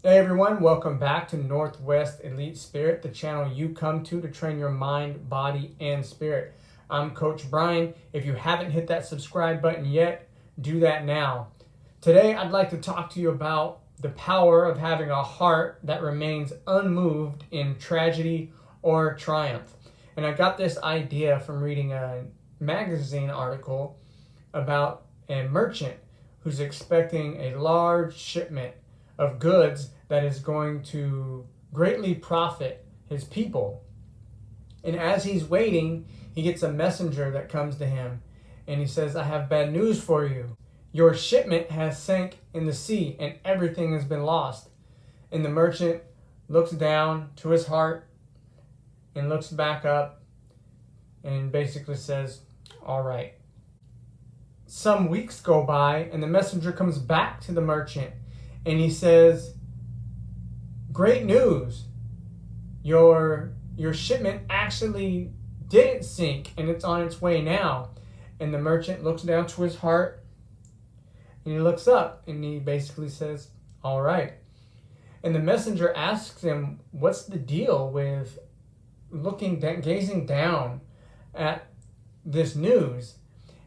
Hey everyone, welcome back to Northwest Elite Spirit, the channel you come to train your mind, body, and spirit. I'm Coach Brian. If you haven't hit that subscribe button yet, do that now. Today I'd like to talk to you about the power of having a heart that remains unmoved in tragedy or triumph. And I got this idea from reading a magazine article about a merchant who's expecting a large shipment of goods that is going to greatly profit his people. And as he's waiting, he gets a messenger that comes to him and he says, "I have bad news for you. Your shipment has sank in the sea and everything has been lost." And the merchant looks down to his heart and looks back up and basically says, "All right." Some weeks go by and the messenger comes back to the merchant and he says, "Great news. Your shipment actually didn't sink and it's on its way now." And the merchant looks down to his heart and he looks up and he basically says, "All right." And the messenger asks him, "What's the deal with gazing down at this news?"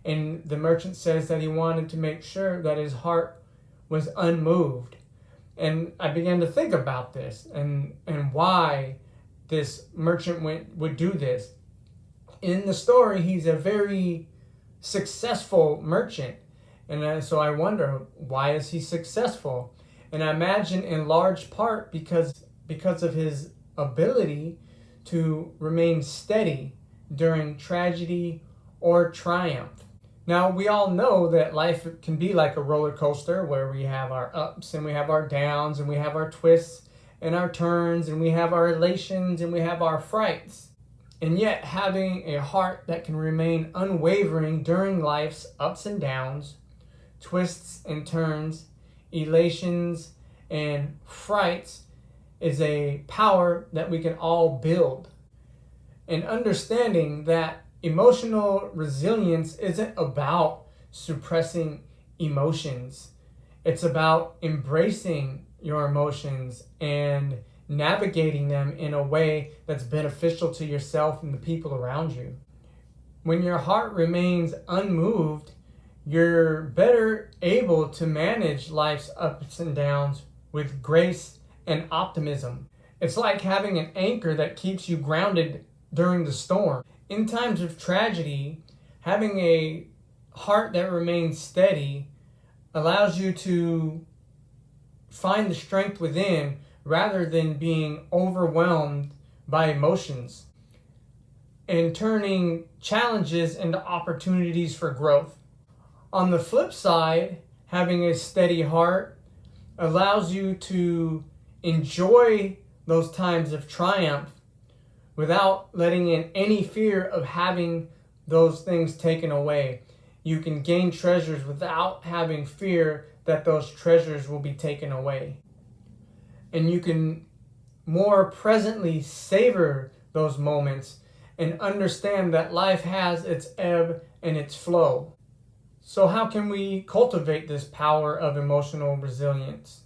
And the merchant says that he wanted to make sure that his heart was unmoved. And I began to think about this and why this merchant would do this. In the story, he's a very successful merchant. And so I wonder, why is he successful? And I imagine in large part because of his ability to remain steady during tragedy or triumph. Now, we all know that life can be like a roller coaster where we have our ups and we have our downs and we have our twists and our turns and we have our elations and we have our frights. And yet, having a heart that can remain unwavering during life's ups and downs, twists and turns, elations and frights is a power that we can all build. And understanding that emotional resilience isn't about suppressing emotions. It's about embracing your emotions and navigating them in a way that's beneficial to yourself and the people around you. When your heart remains unmoved, you're better able to manage life's ups and downs with grace and optimism. It's like having an anchor that keeps you grounded during the storm. In times of tragedy, having a heart that remains steady allows you to find the strength within rather than being overwhelmed by emotions and turning challenges into opportunities for growth. On the flip side, having a steady heart allows you to enjoy those times of triumph without letting in any fear of having those things taken away. You can gain treasures without having fear that those treasures will be taken away. And you can more presently savor those moments and understand that life has its ebb and its flow. So how can we cultivate this power of emotional resilience?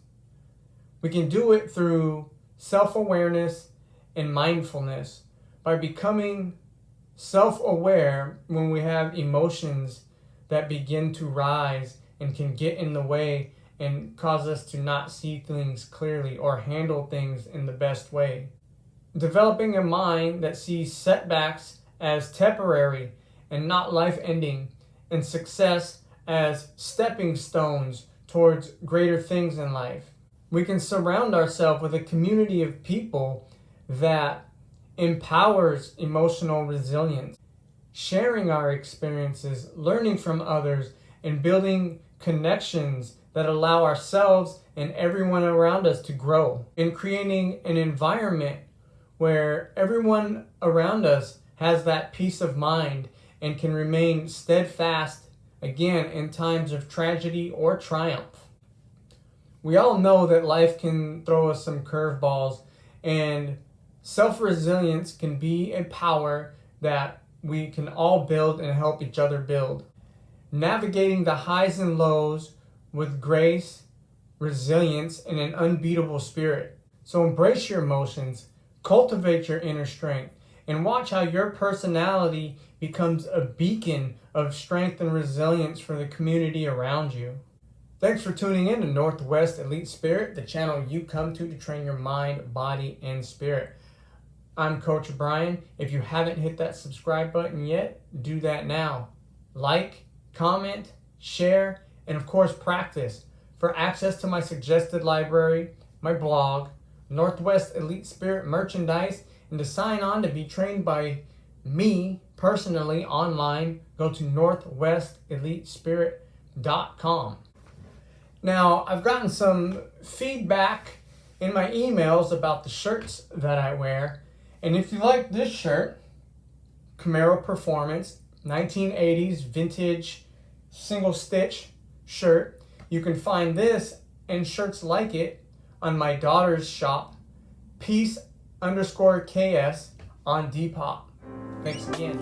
We can do it through self-awareness and mindfulness, by becoming self-aware when we have emotions that begin to rise and can get in the way and cause us to not see things clearly or handle things in the best way. Developing a mind that sees setbacks as temporary and not life-ending, and success as stepping stones towards greater things in life. We can surround ourselves with a community of people that empowers emotional resilience, sharing our experiences, learning from others, and building connections that allow ourselves and everyone around us to grow, and creating an environment where everyone around us has that peace of mind and can remain steadfast again in times of tragedy or triumph. We all know that life can throw us some curveballs, and self-resilience can be a power that we can all build and help each other build. Navigating the highs and lows with grace, resilience, and an unbeatable spirit. So embrace your emotions, cultivate your inner strength, and watch how your personality becomes a beacon of strength and resilience for the community around you. Thanks for tuning in to Northwest Elite Spirit, the channel you come to train your mind, body, and spirit. I'm Coach Brian. If you haven't hit that subscribe button yet, do that now. Like, comment, share, and of course practice. For access to my suggested library, my blog, Northwest Elite Spirit merchandise, and to sign on to be trained by me personally online, go to northwestelitespirit.com. Now, I've gotten some feedback in my emails about the shirts that I wear. And if you like this shirt, Camaro Performance, 1980s vintage single stitch shirt, you can find this and shirts like it on my daughter's shop, Peace_KS on Depop. Thanks again.